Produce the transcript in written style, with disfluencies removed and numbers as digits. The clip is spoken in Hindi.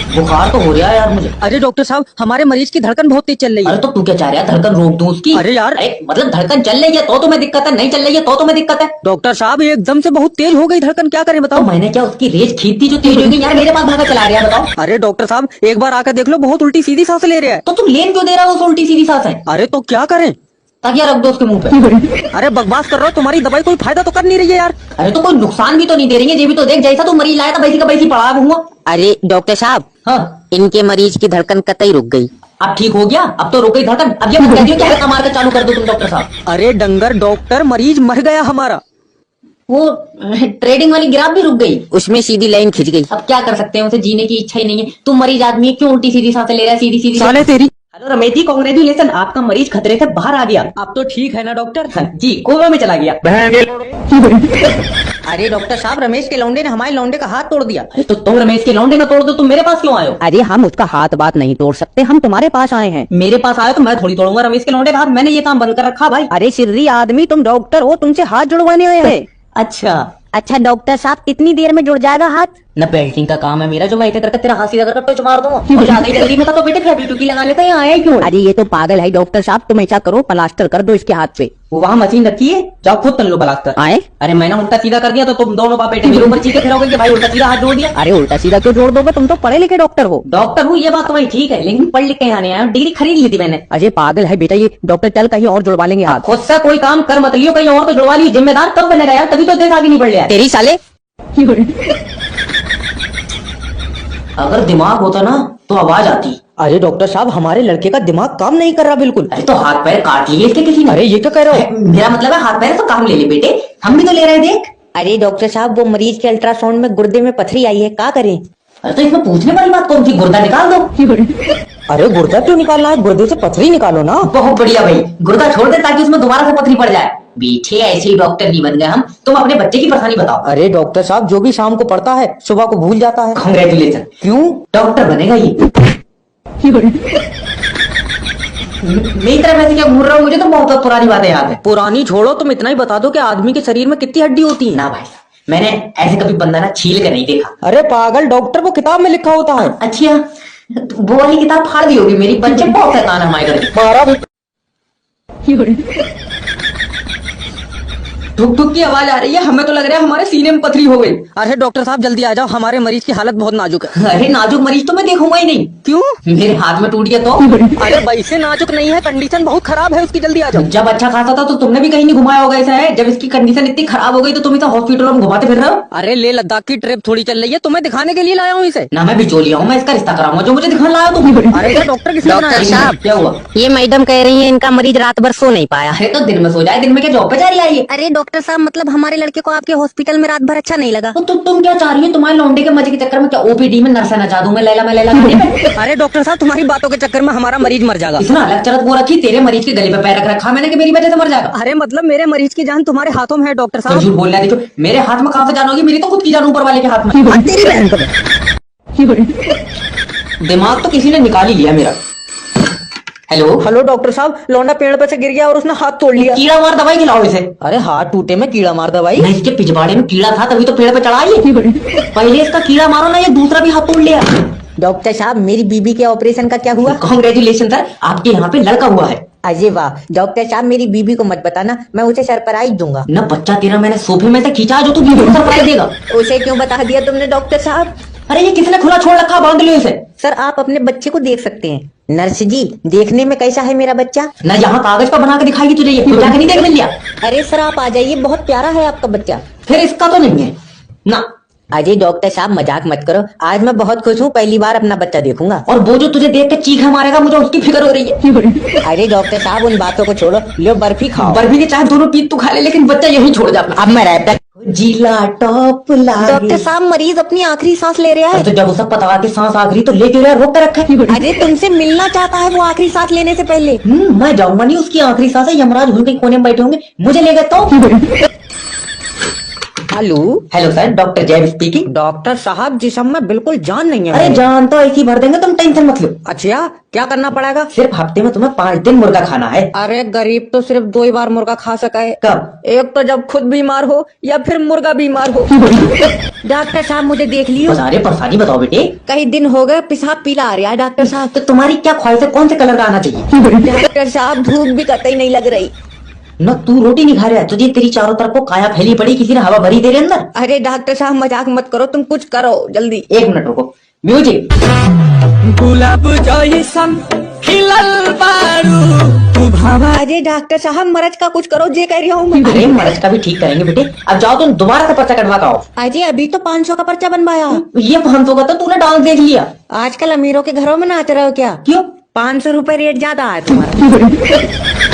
बुखार तो हो रहा है यार मुझे। अरे डॉक्टर साहब, हमारे मरीज की धड़कन बहुत तेज चल रही है। अरे तो तू क्या चाह रहा है, धड़कन रोक दूं उसकी? अरे यार, मतलब धड़कन चल रही है तो तुम्हें दिक्कत है, नहीं चल रही है तो तुम्हें दिक्कत है? डॉक्टर साहब एकदम से बहुत तेज हो गई धड़कन, क्या करें तो बताओ? मैंने क्या उसकी रेस खींच दी जो तेज हो गई? यार मेरे पास भागा चला रहा है, बताओ। अरे डॉक्टर साहब, एक बार आकर देख लो, बहुत उल्टी सीधी सांस ले रहा है। तो तुम लेन क्यों दे रहा हो उस उल्टी सीधी सांस है? अरे तो क्या करें? ताकि रख दो उसके मुंह पे। अरे बकवास कर रहे हो, तुम्हारी दवाई कोई फायदा तो कर नहीं रही है यार। अरे तो कोई नुकसान भी तो नहीं दे रही है, ये भी तो देख, जैसा तू मरीज लाया था वैसी का वैसी पड़ा हुआ। अरे डॉक्टर साहब, हाँ, इनके मरीज की धड़कन कतई रुक गई। अब ठीक हो गया, अब तो रुक गई धड़कन। अब ये मत कह दियो कि हल्का मार कर चालू कर दो तुम डॉक्टर साहब। अरे डंगर डॉक्टर, मरीज मर गया हमारा। वो ट्रेडिंग वाली ग्राफ भी रुक गई, उसमें सीधी लाइन खिंच गई। अब क्या कर सकते हैं, उसे जीने की इच्छा ही नहीं है। तुम मरीज आदमी है, क्यों उल्टी सीधी सांसें ले रहा है? सीधी सीधी साले तेरी। हेलो रमेश जी, कांग्रेचुलेशन, आपका मरीज खतरे से बाहर आ गया। अब तो ठीक है ना डॉक्टर? जी, कोमा में चला गया। अरे डॉक्टर साहब, रमेश के लौंडे ने हमारे लौंडे का हाथ तोड़ दिया। अरे तो तुम रमेश के लौंडे ना तोड़ दो, तुम मेरे पास क्यों आए हो? अरे हम उसका हाथ बात नहीं तोड़ सकते, हम तुम्हारे पास आए हैं। मेरे पास आए तो मैं थोड़ी तोड़ूंगा रमेश के लौंडे का हाथ, मैंने ये काम बंद कर रखा भाई। अरे सिर्री आदमी, तुम डॉक्टर हो, तुमसे हाथ जुड़वाने आए हैं। अच्छा डॉक्टर साहब, कितनी देर में जुड़ जाएगा हाथ? न बेल्टिंग का काम है मेरा, जो मैं करके तेरा हाथ सीधा करके पेच मार दूंगा। ज्यादा जल्दी में तो बेटे फेविक्विक की लगा लेते हैं, आया क्यों? अरे ये तो पागल है डॉक्टर साहब, तुम ऐसा करो, प्लास्टर कर दो इसके हाथ पे। वो वहाँ मशीन रखी है, जाओ खुद तन लो प्लास्टर। आए? अरे मैंने उल्टा सीधा कर दिया तो तुम दोनों बाप बेटे मेरे ऊपर चीखे फिरोगे कि भाई उल्टा सीधा हाथ जोड़ दिया। अरे उल्टा सीधा क्यों जोड़ दोगे, तुम तो पढ़े लिखे डॉक्टर हो। डॉक्टर हूँ ये बात तो भाई ठीक है, लेकिन पढ़ लिख के यहाँ नहीं आया, डिग्री खरीद ली थी मैंने। अरे पागल है बेटा ये डॉक्टर, चल कहीं और जुड़वा लेंगे हाथ। खुद से कोई काम कर मत लियो, कहीं और तो जुड़वा ली। जिम्मेदार कब बने रहा, तभी तो देश आगे नहीं बढ़ रहा है। तेरी साले। अगर दिमाग होता ना तो आवाज आती। अरे डॉक्टर साहब, हमारे लड़के का दिमाग काम नहीं कर रहा बिल्कुल। अरे तो हाथ पैर काट लिए इसके किसी ने। अरे ये क्या कह रहे हो? मेरा मतलब है हाथ पैर तो काम ले ले बेटे, हम भी तो ले रहे हैं, देख। अरे डॉक्टर साहब, वो मरीज के अल्ट्रासाउंड में गुर्दे में पथरी आई है, क्या करें? अरे तो इसमें पूछने वाली बात कौन सी, गुर्दा निकाल दो। अरे गुर्दा क्यों निकालना है, गुर्दे से पथरी निकालो ना। बहुत बढ़िया भाई, गुर्दा छोड़ दे ताकि उसमें दोबारा से पथरी पड़ जाए। बेटे ऐसे ही डॉक्टर नहीं बन गए हम। तुम अपने बच्चे की परेशानी बताओ। अरे डॉक्टर साहब, जो भी शाम को पढ़ता है सुबह को भूल जाता है। कांग्रेचुलेशन। क्यों? डॉक्टर बनेगा ये। मेरी तरह वैसे क्या घूर रहा हूँ, मुझे तो बहुत पुरानी बातें याद है। पुरानी छोड़ो, तुम इतना ही बता दो कि आदमी के शरीर में कितनी हड्डी होती है। ना भाई, मैंने ऐसे कभी बंदा ना छील कर नहीं देखा। अरे पागल डॉक्टर, वो किताब में लिखा होता है। अच्छा, वो वाली किताब फाड़ दी होगी मेरी। बच्चे बहुत शैतान है हमारे घर के। मारा ठुक ठुक की आवाज आ रही है, हमें तो लग रहा है हमारे सीने में पथरी हो गई। अरे डॉक्टर साहब जल्दी आ जाओ, हमारे मरीज की हालत बहुत नाजुक है। अरे नाजुक मरीज तो मैं देखूंगा ही नहीं। क्यों? मेरे हाथ में टूट गया तो? अरे वैसे नाजुक नहीं है, कंडीशन बहुत खराब है उसकी, जल्दी आ जाओ। जब अच्छा खासा था तो तुमने भी कहीं नहीं घुमाया होगा ऐसा है। जब इसकी कंडीशन इतनी खराब हो गई तो तुम इसे हॉस्पिटलों में घुमाते फिर रहे हो। अरे ले लद्दाख की ट्रिप थोड़ी चल रही है, तुम्हें दिखाने के लिए लाया हूँ इसे। ना मैं बिचौलिया हूँ, मैं इसका रिश्ता कराऊंगा जो मुझे दिखाने लाया तुम। अरे इसे डॉक्टर किसने डॉक्टर बनाया? साहब, क्या हुआ? ये मैडम कह रही है इनका मरीज रात भर सो नहीं पाया। अरे तो दिन में सो जाए, दिन में क्या जॉब पे जा रही है? अरे डॉक्टर साहब, मतलब हमारे लड़के को आपके हॉस्पिटल में रात भर अच्छा नहीं लगा। तो तुम क्या चाह रही हो? तुम्हारे लौंडे के मजे के चक्कर में क्या ओपीडी में नर्स नचा दूं मैं, लैला मैं लैला गाने पे? अरे डॉक्टर साहब, तुम्हारी बातों के चक्कर में हमारा मरीज मर जाएगा। इतना अलग चरत वो रखी, तेरे मरीज के गले पे पैर रख रखा मैंने कि मेरी वजह से मर जाएगा। अरे मतलब मेरे मरीज की जान तुम्हारे हाथों में है डॉक्टर तो साहब। झूठ बोल रहा है, देखो मेरे हाथ में कहाँ से जान होगी, मेरी तो खुद की जान ऊपर वाले के हाथ में। तेरी बहन को। दिमाग तो किसी ने निकाल ही लिया मेरा। हेलो हेलो डॉक्टर साहब, लौंडा पेड़ पे से गिर गया और उसने हाथ तोड़ लिया। कीड़ा मार दवाई खिलाओ इसे। अरे हाथ टूटे में कीड़ा मार दवाई? नहीं, इसके पिछवाड़े में कीड़ा था तभी तो पेड़ पे चढ़ा ये। पहले इसका कीड़ा मारो ना, ये दूसरा भी हाथ तोड़ लिया। डॉक्टर साहब, मेरी बीबी के ऑपरेशन का क्या हुआ? कांग्रेचुलेशन सर, आपके यहाँ पे लड़का हुआ है। अजय वाह। डॉक्टर साहब, मेरी बीबी को मत बताना, मैं उसे सरप्राइज दूंगा। न बच्चा तेरा मैंने सोफे में से खींचा जो तू बीबी को सरप्राइज देगा। उसे क्यों बता दिया तुमने डॉक्टर साहब? अरे ये किसने खुला छोड़ रखा, बांध लियो इसे। सर आप अपने बच्चे को देख सकते हैं। नर्स जी, देखने में कैसा है मेरा बच्चा? न यहाँ कागज पर बना के दिखाएगी तुझे, ये जाके नहीं देख मिल लिया। अरे सर आप आ जाइए, बहुत प्यारा है आपका बच्चा। फिर इसका तो नहीं है ना। अजय डॉक्टर साहब मजाक मत करो, आज मैं बहुत खुश हूँ, पहली बार अपना बच्चा देखूंगा। और वो जो तुझे देख के चीखा मारेगा, मुझे उसकी फिक्र हो रही है। अरे डॉक्टर साहब उन बातों को छोड़ो, लो बर्फी खाओ। बर्फी के चाहे दोनों पीस तू खा ले, लेकिन बच्चा यही छोड़ जा अपना। अब मैं रैप जिला टॉप लागे। डॉक्टर साहब, मरीज अपनी आखिरी सांस ले रहा है। तो जब उसे पता कि सांस आखिरी तो लेके रहा, रोक कर रखा है। अरे तुमसे मिलना चाहता है वो आखिरी सांस लेने से पहले। मैं जाऊंगा नहीं, उसकी आखिरी सांस है। यमराज भूल के कोने में बैठे होंगे, मुझे ले गए तो। हेलो। हेलो सर, डॉक्टर जैब स्पीकिंग। डॉक्टर साहब जी सब में बिल्कुल जान नहीं है अरे मेरी। जान तो ऐसी भर देंगे, तुम टेंशन मत लो। अच्छा, क्या करना पड़ेगा? सिर्फ हफ्ते में तुम्हें 5 दिन मुर्गा खाना है। अरे गरीब तो सिर्फ 2 ही बार मुर्गा खा सका है। कब? एक तो जब खुद बीमार हो या फिर मुर्गा बीमार हो। डॉक्टर साहब मुझे देख लियो। बस, अरे परेशानी बताओ बेटे। कई दिन हो गए पेशाब पीला आ रहा है डॉक्टर साहब। तो तुम्हारी क्या ख्वाहिश है, कौन से कलर का आना चाहिए? डॉक्टर साहब धूप भी कतई नहीं लग रही। न तू रोटी नहीं खा रहा है, तुझे तेरी चारों तरफ को काया फैली पड़ी, किसी ने हवा भरी तेरे अंदर। अरे डॉक्टर साहब मजाक मत करो, तुम कुछ करो जल्दी। 1 मिनट रुको, म्यूजिक। गुलाब जैसन खिलल बारू तू भावा। अरे डॉक्टर साहब मरज का कुछ करो, जे कह रही हूँ मैं। अरे मर्ज का भी ठीक करेंगे बेटे। अब जाओ तुम दोबारा से पर्चा कटवा के आओ। अजय अभी तो 500 का पर्चा बनवाया। ये 500 का तो तूने डांस देख लिया। आजकल अमीरों के घरों में नाच रहे हो क्या? क्यों? 500 रुपए रेट ज्यादा है तुम्हारा।